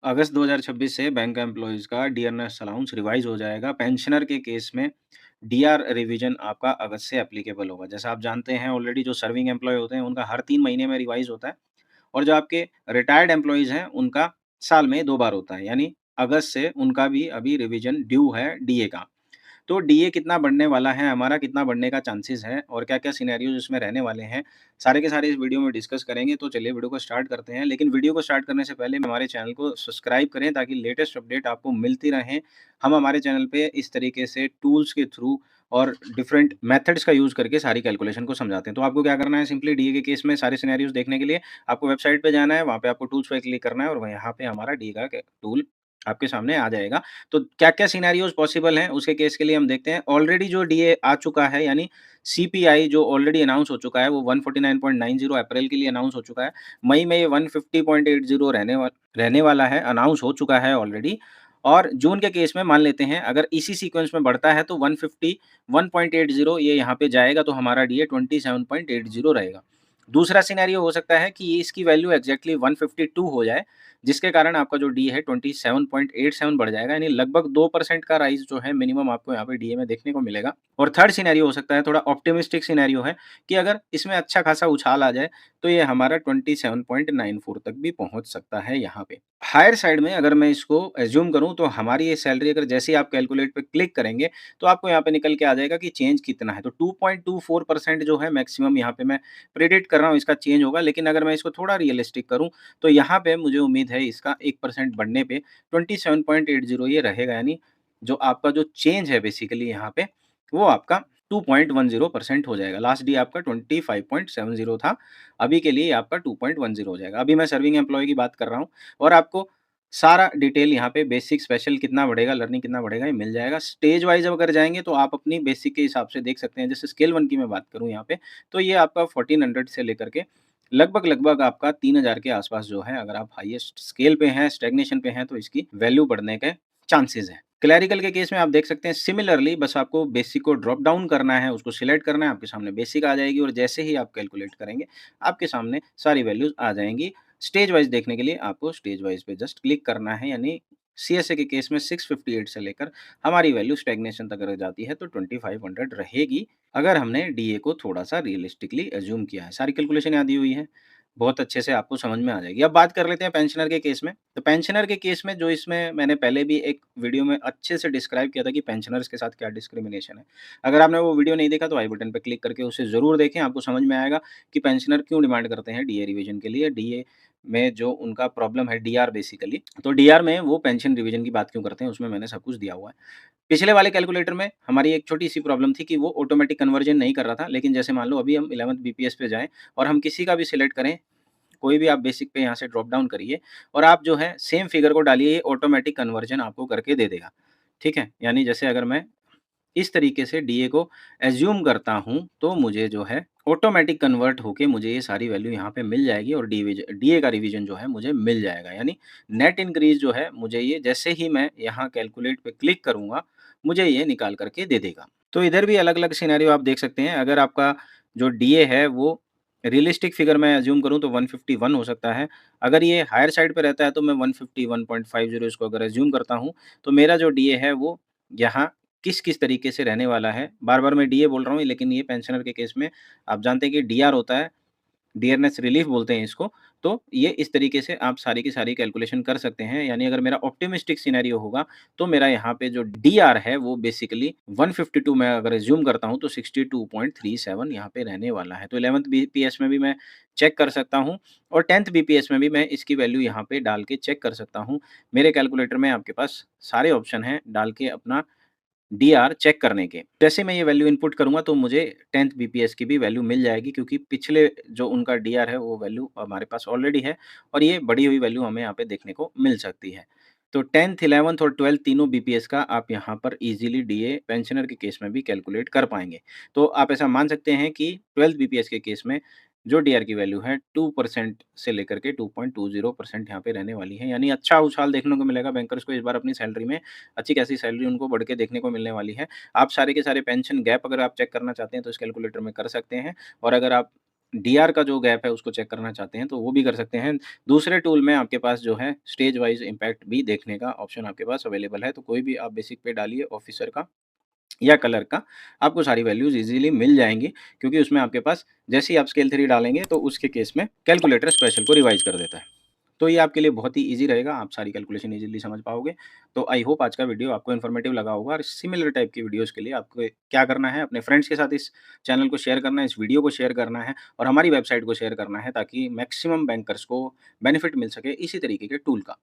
अगस्त 2026 से bank employees का dearness allowance revise हो जाएगा। पेंशनर के केस में डीआर रिवीजन आपका अगस्त से एप्लीकेबल होगा। जैसा आप जानते हैं ऑलरेडी जो सर्विंग एम्प्लॉयी होते हैं उनका हर 3 महीने में रिवाइज़ होता है और जो आपके रिटायर्ड एम्प्लॉइज़ हैं उनका साल में 2 बार होता है। यानी अगस्त से उनका भी अभी रिवीजन ड्यू है डीए का। तो डीए कितना बढ़ने वाला है, हमारा कितना बढ़ने का चांसेस है और क्या-क्या सिनेरियोज़ इसमें रहने वाले हैं, सारे के सारे इस वीडियो में डिस्कस करेंगे। तो चलिए वीडियो को स्टार्ट करते हैं। लेकिन वीडियो को स्टार्ट करने से पहले हमारे चैनल को सब्सक्राइब करें ताकि लेटेस्ट अपडेट आपको मिलती रहें। हम हमारे चैनल पे इस तरीके से टूल्स के थ्रू और डिफरेंट मेथड्स का यूज़ करके सारी कैलकुलेशन को समझाते हैं। तो आपको क्या करना है सिंपली डीए के केस में सारे सिनेरियोज़ देखने के लिए आपको वेबसाइट पे जाना है, वहाँ पे आपको टूल्स पे क्लिक करना है और यहाँ पे हमारा डीए का टूल आपके सामने आ जाएगा। तो क्या-क्या सिनेरियोज़ पॉसिबल हैं, उसके केस के लिए हम देखते हैं। ऑलरेडी जो डीए आ चुका है यानी सीपीआई जो ऑलरेडी अनाउंस हो चुका है, वो 149.90 अप्रैल के लिए अनाउंस हो चुका है। मई में ये 150.80 रहने वाला है, अनाउंस हो चुका है ऑलरेडी। और जून के केस में मान लेते हैं अगर इसी सीक्वेंस में बढ़ता है तो 151.80 ये यहाँ पे जाएगा तो हमारा डीए 27.80 रहेगा। दूसरा सिनेरियो हो सकता है कि इसकी वैल्यू एग्ज़ैक्टली 152 हो जाए जिसके कारण आपका जो डी है 27.87 बढ़ जाएगा यानी लगभग 2% का राइज़ जो है मिनिमम आपको यहाँ पे डीए में देखने को मिलेगा। और थर्ड सिनेरियो हो सकता है थोड़ा ऑप्टिमिस्टिक सिनेरियो है कि अगर इसमें अच्छा खासा उछाल आ जाए तो ये हमारा 27.94 तक भी पहुँच सकता है यहाँ पे। हायर साइड में अगर मैं इसको अज़्यूम करूँ तो हमारी ये सैलरी अगर जैसे ही आप कैलकुलेट पे क्लिक करेंगे तो आपको यहाँ पे निकल के आ जाएगा कि चेंज कितना है। तो 2.24% जो है मैक्सिमम यहाँ पे मैं प्रेडिक्ट कर रहा हूँ इसका चेंज होगा। लेकिन अगर मैं इसको थोड़ा रियलिस्टिक करूँ तो यहाँ पे मुझे उम्मीद है इसका 1% बढ़ने पे 27.80 ये रहेगा यानी जो आपका जो चेंज है बेसिकली यहाँ पे वो आपका 2.10% हो जाएगा। लास्ट डी आपका 25.70 था, अभी के लिए आपका 2.10 हो जाएगा। अभी मैं सर्विंग एम्प्लॉयी की बात कर रहा हूँ और आपको सारा डिटेल यहाँ पे बेसिक, स्पेशल कितना बढ़ेगा, लर्निंग कितना बढ़ेगा ये मिल जाएगा। स्टेज वाइज़ अगर जाएँगे तो आप अपनी बेसिक के हिसाब से देख सकते हैं। जैसे स्केल 1 की मैं बात करूँ यहाँ पे, तो ये आपका 1400 से लेकर के लगभग आपका 3000 के आस-पास जो है, अगर आप हाईएस्ट स्केल पे हैं, स्टैग्नेशन पे हैं, तो इसकी वैल्यू बढ़ने के चांसेज़ हैं। क्लेरिकल के केस में आप देख सकते हैं सिमिलरली बस आपको बेसिक को ड्रॉप डाउन करना है, उसको सिलेक्ट करना है, आपके सामने बेसिक आ जाएगी और जैसे ही आप कैलकुलेट करेंगे, आपके सामने सारी वैल्यूज़ आ जाएँगी। स्टेज वाइज़ देखने के लिए आपको स्टेज वाइज़ पे जस्ट क्लिक करना है यानी सीएसए के केस में 658 से लेकर हमारी वैल्यू स्टैग्नेशन तक अगर जाती है तो 2500 रहेगी, अगर हमने डीए को थोड़ा-सा रियलिस्टिकली अज़्यूम किया है। सारी कैलकुलेशन यहाँ दी हुई है, बहुत अच्छे से आपको समझ में आ जाएगी। अब बात कर लेते हैं पेंशनर के केस में। तो पेंशनर के केस में जो इसमें मैंने पहले भी एक वीडियो में अच्छे से डिस्क्राइब किया था कि पेंशनर्स के साथ क्या डिस्क्रिमिनेशन है। अगर आपने वो वीडियो नहीं देखा तो आई बटन पे क्लिक करके उसे ज़रूर देखें, आपको समझ में आएगा कि पेंशनर क्यों डिमांड करते हैं डीए रिविज़न के लिए। डीए में जो उनका प्रॉब्लम है डीआर बेसिकली, तो डीआर में वो पेंशन रिविज़न की बात क्यों करते हैं, उसमें मैंने सब कुछ दिया हुआ है। पिछले वाले कैलकुलेटर में हमारी एक छोटी-सी प्रॉब्लम थी कि वो ऑटोमैटिक कन्वर्जन नहीं कर रहा था, लेकिन जैसे मान लो अभी हम 11th बीपीएस पे जाएँ और हम किसी का भी सिलेक्ट करें, कोई भी आप बेसिक पे यहाँ से ड्रॉप डाउन करिए और आप जो है सेम फिगर को डालिए, ये ऑटोमैटिक कन्वर्जन आपको करके दे देगा। ठीक है? यानी जैसे अगर मैं इस तरीके से डीए को अज़्यूम करता हूँ, तो मुझे जो है ऑटोमैटिक कन्वर्ट होके मुझे ये सारी वैल्यू यहाँ पे मिल जाएगी और डीए का रिवीजन जो है मुझे मिल जाएगा। यानी नेट इंक्रीज़ जो है मुझे ये जैसे ही मैं यहाँ कैलकुलेट पे क्लिक करूँगा, मुझे ये निकाल कर के दे देगा। तो इधर भी अलग-अलग सिनेरियो आप देख सकते हैं। अगर आपका जो डीए है वो रियलिस्टिक फिगर मैं अज़्यूम करूँ तो 151 हो सकता है। अगर ये हायर साइड पे रहता है तो मैं 151.50 इसको अगर अज़्यूम करता हूँ, तो मेरा जो डीए है वो यहाँ किस-किस तरीके से रहने वाला है। बार-बार मैं डीए बोल रहा हूँ लेकिन ये पेंशनर के केस में आप जानते हैं कि डीआर होता है, डियरनेस रिलीफ बोलते हैं इसको। तो ये इस तरीके से आप सारी की सारी कैलकुलेशन कर सकते हैं। यानी अगर मेरा ऑप्टिमिस्टिक सिनेरियो होगा, तो मेरा यहाँ पे जो डीआर है वो बेसिकली 152 मैं अगर अज़्यूम करता हूँ तो 62.37 यहाँ पे रहने वाला है। तो 11th बीपीएस में भी मैं चेक कर सकता हूँ और 10th बीपीएस में भी मैं इसकी वैल्यू यहाँ पे डाल के चेक कर सकता हूँ। मेरे कैलकुलेटर में आपके पास सारे ऑप्शन हैं, डाल के अपना डीआर चेक करने के। जैसे मैं ये वैल्यू इनपुट करूँगा तो मुझे 10th बीपीएस की भी वैल्यू मिल जाएगी क्योंकि पिछले जो उनका डीआर है वो वैल्यू हमारे पास ऑलरेडी है और ये बढ़ी हुई वैल्यू हमें यहाँ पे देखने को मिल सकती है। तो 10th, 11th और 12th तीनों बीपीएस का आप यहाँ पर ईज़िली डीए पेंशनर के केस में भी कैलकुलेट कर पाएँगे। तो आप ऐसा मान सकते हैं कि 12th बीपीएस के केस में जो डीआर की वैल्यू है 2% से लेकर के 2.20% यहाँ पे रहने वाली है। यानी अच्छा उछाल देखने को मिलेगा बैंकर्स को इस बार अपनी सैलरी में। अच्छी खासी सैलरी उनको बढ़ के देखने को मिलने वाली है। आप सारे के सारे पेंशन गैप अगर आप चेक करना चाहते हैं तो इस कैलकुलेटर में कर सकते हैं और अगर आप डीआर का जो गैप है उसको चेक करना चाहते हैं तो वो भी कर सकते हैं। दूसरे टूल में आपके पास जो है स्टेज वाइज़ इम्पैक्ट भी देखने का ऑप्शन आपके पास अवेलेबल है, तो कोई भी आप बेसिक पे डालिए ऑफिसर का या कलर का, आपको सारी वैल्यूज़ ईज़िली मिल जाएँगी क्योंकि उसमें आपके पास जैसे ही आप स्केल 3 डालेंगे तो उसके केस में कैलकुलेटर स्पेशल को रिवाइज़ कर देता है। तो ये आपके लिए बहुत ही ईज़ी रहेगा, आप सारी कैलकुलेशन ईज़िली समझ पाओगे। तो आई होप आज का वीडियो आपको इन्फॉर्मेटिव लगा होगा और सिमिलर टाइप की वीडियोज़ के लिए आपको क्या करना है, अपने फ्रेंड्स के साथ इस चैनल को शेयर करना है, इस वीडियो को शेयर करना है और हमारी वेबसाइट को शेयर करना है ताकि मैक्सिमम बैंकर्स को बेनिफिट मिल सके इसी तरीके के टूल का।